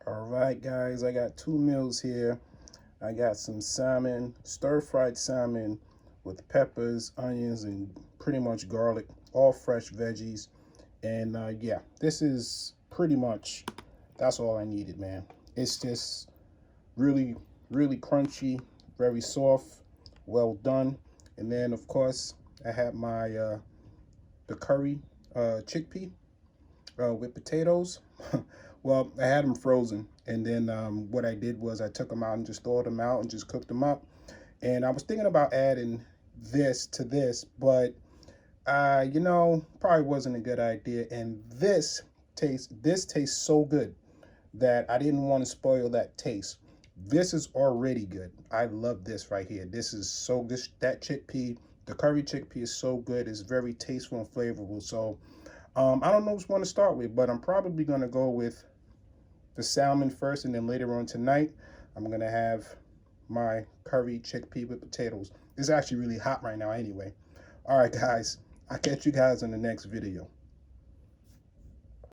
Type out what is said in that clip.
All right, guys, I got two meals here. I got some salmon, stir-fried salmon with peppers, onions, and pretty much garlic, all fresh veggies. And yeah, this is pretty much, that's all I needed, man. It's just really, really crunchy, very soft, well done. And then, of course, I had my the curry chickpea with potatoes. Well, I had them frozen, and then what I did was I took them out and just thawed them out and just cooked them up. And I was thinking about adding this to this, but probably wasn't a good idea. And this tastes so good that I didn't want to spoil that taste. This is already good. I love this right here. This is so that chickpea, the curry chickpea is so good. It's very tasteful and flavorful. So I don't know which one to start with, but I'm probably going to go with the salmon first, and then later on tonight, I'm going to have my curry chickpea with potatoes. It's actually really hot right now anyway. All right, guys. I'll catch you guys in the next video.